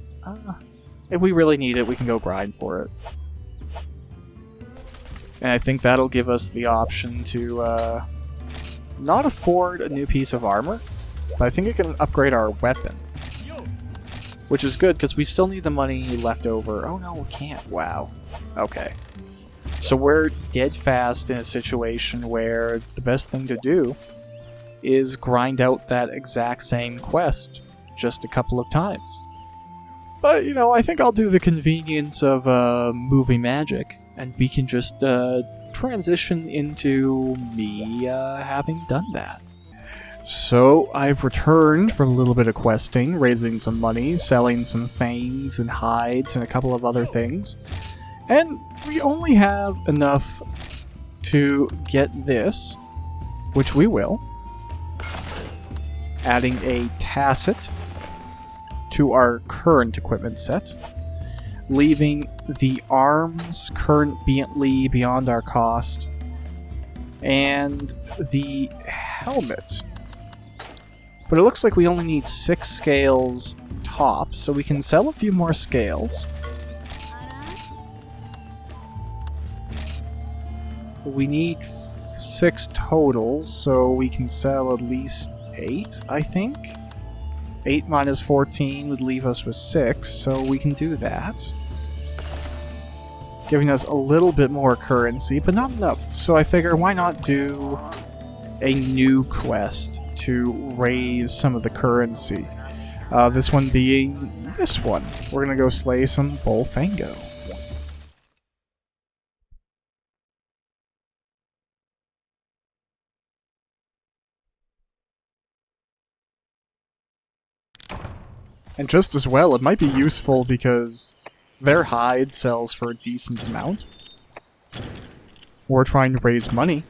If we really need it, we can go grind for it. And I think that'll give us the option to not afford a new piece of armor, but I think it can upgrade our weapon. Which is good, because we still need the money left over. Oh no, we can't. Wow. Okay. So we're dead fast in a situation where the best thing to do is grind out that exact same quest just a couple of times. But, you know, I think I'll do the convenience of movie magic, and we can just transition into me having done that. So, I've returned from a little bit of questing, raising some money, selling some fangs and hides and a couple of other things. And we only have enough to get this, which we will. Adding a tacit to our current equipment set. Leaving the arms currently beyond our cost. And the helmet. But it looks like we only need 6 scales tops, so we can sell a few more scales. We need 6 total, so we can sell at least 8, I think. 8 minus 14 would leave us with 6, so we can do that. Giving us a little bit more currency, but not enough. So I figure, why not do a new quest to raise some of the currency? This one being this one. We're gonna go slay some Bullfango. And just as well, it might be useful because their hide sells for a decent amount. We're trying to raise money.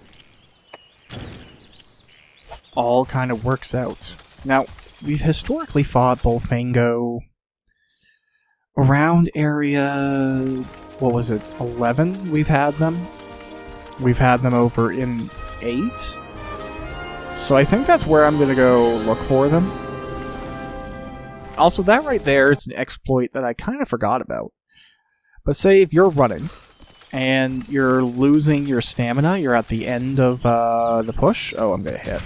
All kind of works out. Now, we've historically fought Bullfango around area... what was it? 11 we've had them? We've had them over in 8? So I think that's where I'm gonna go look for them. Also, that right there is an exploit that I kind of forgot about. But say if you're running, and you're losing your stamina, you're at the end of the push. Oh, I'm gonna hit.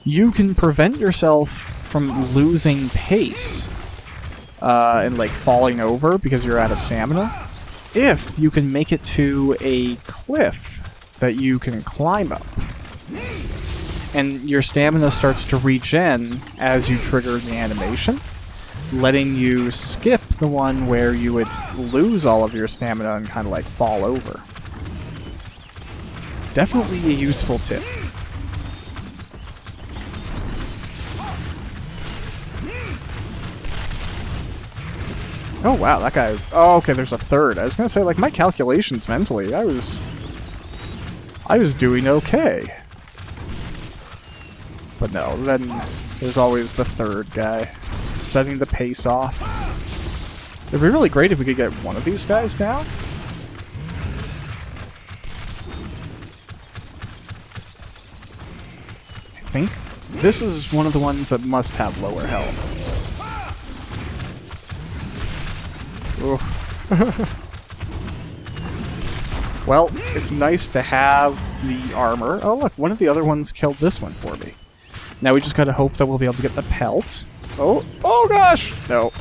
You can prevent yourself from losing pace, and like falling over because you're out of stamina, if you can make it to a cliff that you can climb up. And your stamina starts to regen as you trigger the animation, letting you skip the one where you would lose all of your stamina and kind of like fall over. Definitely a useful tip. Oh wow, that guy... Oh, okay, there's a third. I was gonna say, like, my calculations mentally, I was doing okay. But no, then there's always the third guy, setting the pace off. It'd be really great if we could get one of these guys down. I think this is one of the ones that must have lower health. Well, it's nice to have the armor. Oh look, one of the other ones killed this one for me. Now we just gotta hope that we'll be able to get the pelt. Oh gosh! No.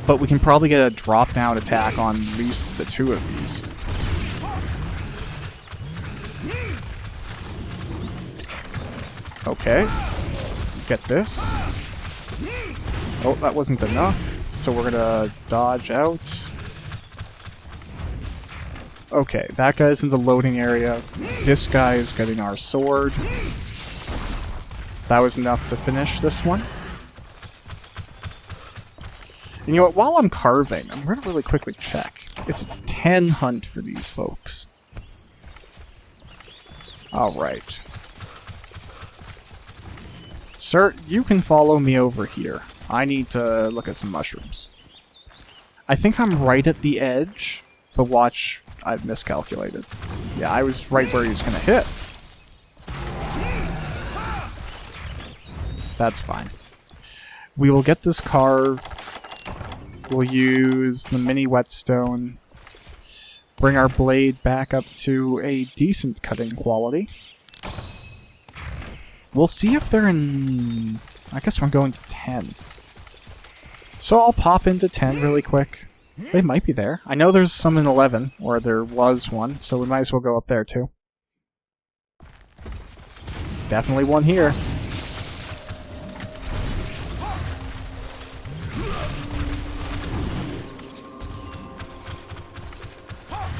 But we can probably get a drop-down attack on at least the two of these. Okay. Get this. Oh, that wasn't enough. So we're gonna dodge out. Okay, that guy's in the loading area. This guy is getting our sword. That was enough to finish this one. And you know what, while I'm carving, I'm going to really quickly check. It's a 10 hunt for these folks. Alright. Sir, you can follow me over here. I need to look at some mushrooms. I think I'm right at the edge, but watch, I've miscalculated. Yeah, I was right where he was going to hit. That's fine. We will get this carve. We'll use the mini whetstone. Bring our blade back up to a decent cutting quality. We'll see if they're in... I guess I'm going to 10. So I'll pop into 10 really quick. They might be there. I know there's some in 11, or there was one, so we might as well go up there too. Definitely one here.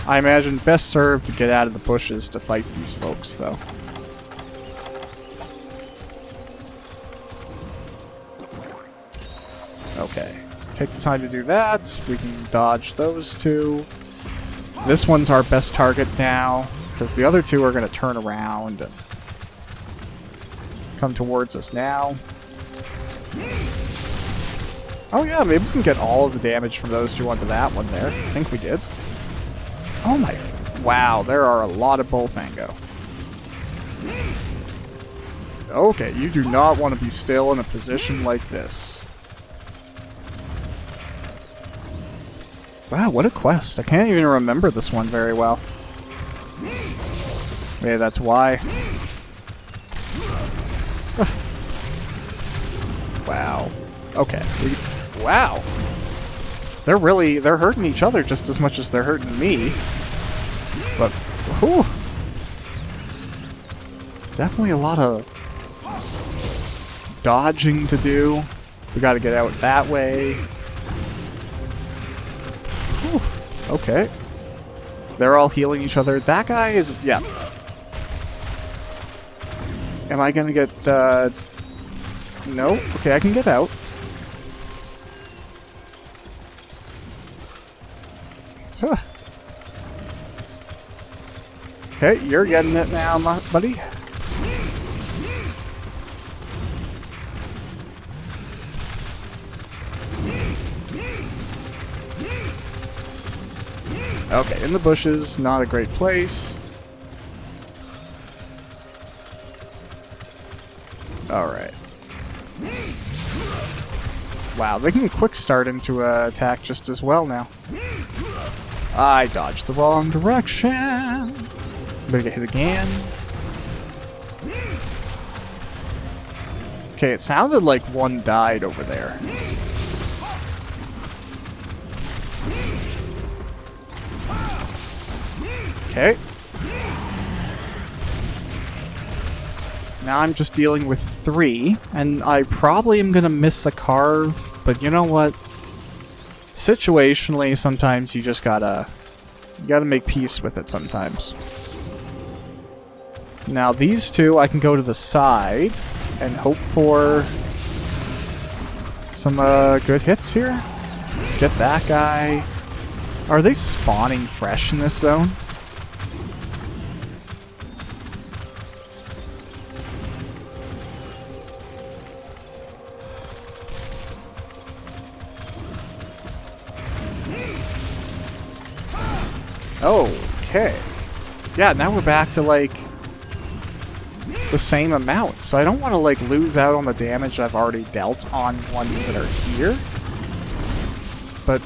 I imagine best served to get out of the bushes to fight these folks, though. Okay. Take the time to do that. We can dodge those two. This one's our best target now, because the other two are going to turn around and come towards us now. Oh yeah, maybe we can get all of the damage from those two onto that one there. I think we did. Oh my... Wow, there are a lot of Bullfango. Okay, you do not want to be still in a position like this. Wow, what a quest. I can't even remember this one very well. Maybe that's why. Wow. Okay. Wow. They're hurting each other just as much as they're hurting me. But, whew. Definitely a lot of dodging to do. We gotta get out that way. Whew. Okay. They're all healing each other. That guy is... yeah. Am I gonna get... no? Okay, I can get out. Huh. Okay, you're getting it now, buddy. Okay, in the bushes, not a great place. Alright. Wow, they can quick start into an attack just as well now. I dodged the wrong direction. Better get hit again. Okay, it sounded like one died over there. Okay. Now I'm just dealing with 3, and I probably am gonna miss a carve, but you know what? Situationally, sometimes you just gotta make peace with it sometimes. Now these two, I can go to the side and hope for some good hits here. Get that guy. Are they spawning fresh in this zone? Okay. Yeah, now we're back to, like, the same amount. So I don't want to, like, lose out on the damage I've already dealt on ones that are here. But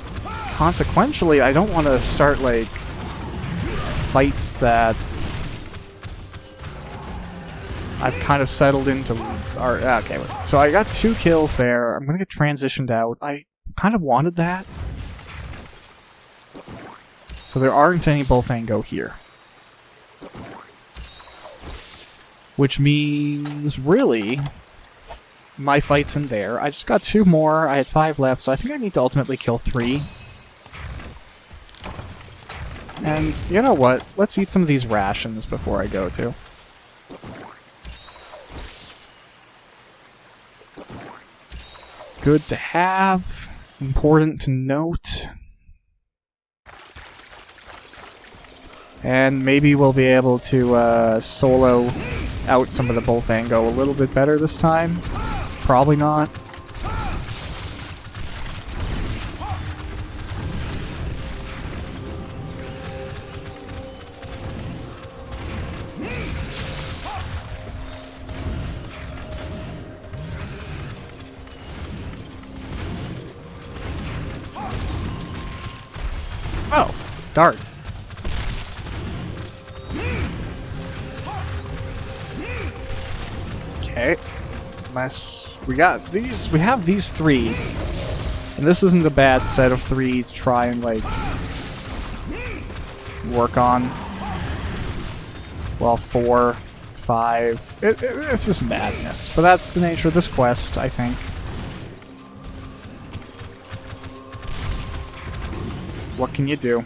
consequentially, I don't want to start, like, fights that I've kind of settled into. Okay, wait. So I got 2 kills there. I'm gonna get transitioned out. I kind of wanted that. So there aren't any Bullfango here. Which means, really, my fight's in there. I just got 2 more. I had 5 left, so I think I need to ultimately kill 3. And you know what? Let's eat some of these rations before I go to. Good to have. Important to note. And maybe we'll be able to solo out some of the Bullfango a little bit better this time. Probably not. Oh, darn. Okay. Unless we got these, we have these 3. And this isn't a bad set of 3 to try and, like, work on. Well, 4, 5. It's just madness. But that's the nature of this quest, I think. What can you do?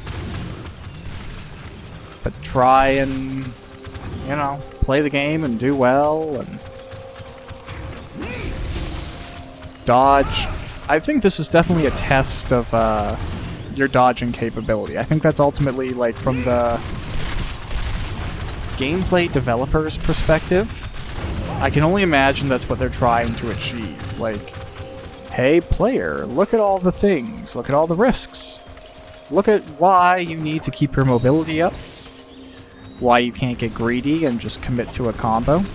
But try and, you know, play the game and do well and dodge. I think this is definitely a test of your dodging capability. I think that's ultimately, like, from the gameplay developer's perspective. I can only imagine that's what they're trying to achieve. Like, hey, player, look at all the things. Look at all the risks. Look at why you need to keep your mobility up. Why you can't get greedy and just commit to a combo.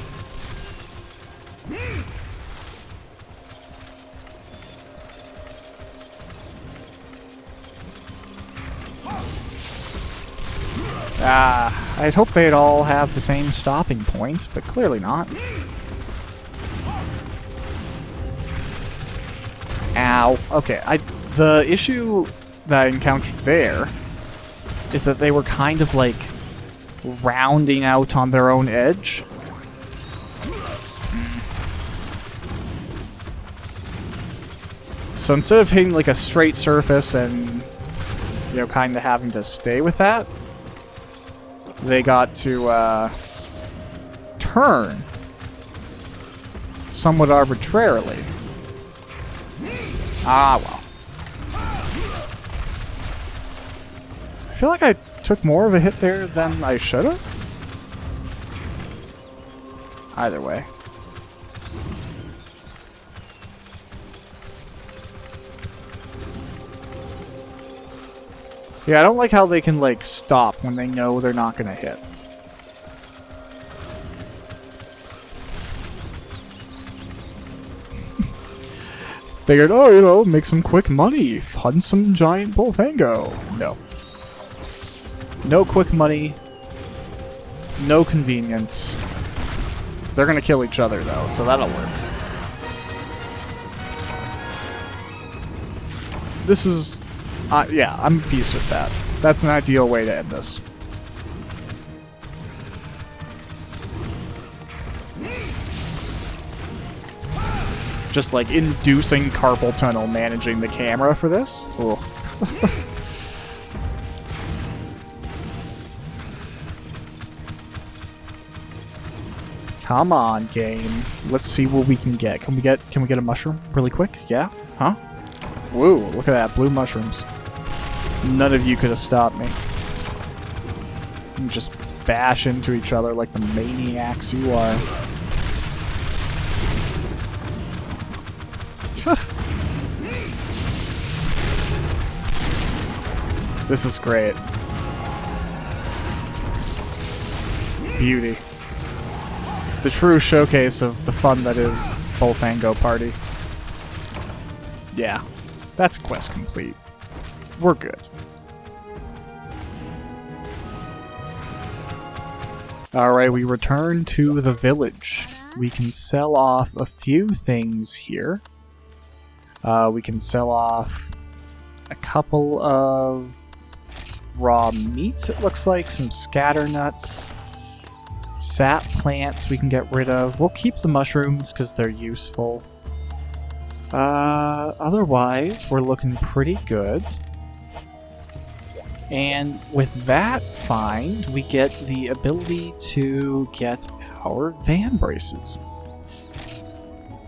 I'd hope they'd all have the same stopping point, but clearly not. Ow. Okay, the issue that I encountered there is that they were kind of, like, rounding out on their own edge. So instead of hitting, like, a straight surface and, you know, kind of having to stay with that, they got to turn somewhat arbitrarily. Ah, well. I feel like I took more of a hit there than I should have. Either way. Yeah, I don't like how they can, like, stop when they know they're not gonna hit. Figured, oh, you know, make some quick money, hunt some giant Bullfango. No. No quick money. No convenience. They're gonna kill each other, though, so that'll work. This is... yeah, I'm at peace with that. That's an ideal way to end this. Just, like, inducing carpal tunnel managing the camera for this? Ooh. Come on, game. Let's see what we can get. Can we get a mushroom really quick? Yeah? Huh? Whoa, look at that. Blue mushrooms. None of you could have stopped me. You just bash into each other like the maniacs you are. This is great. Beauty. The true showcase of the fun that is Bullfango Party. Yeah, that's quest complete. we're good. Alright, we return to the village. We can sell off a few things here. We can sell off a couple of raw meats, it looks like, some scatter nuts, sap plants we can get rid of. We'll keep the mushrooms because they're useful. Otherwise, we're looking pretty good. And with that find, we get the ability to get our van braces.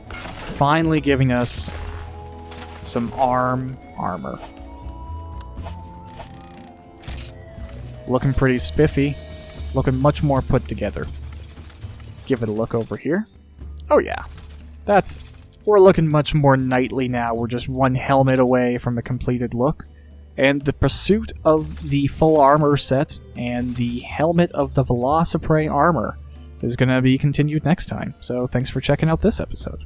Finally giving us some armor. Looking pretty spiffy. Looking much more put together. Give it a look over here. Oh yeah. We're looking much more knightly now. We're just one helmet away from a completed look. And the pursuit of the full armor set and the helmet of the Velociprey armor is going to be continued next time. So thanks for checking out this episode.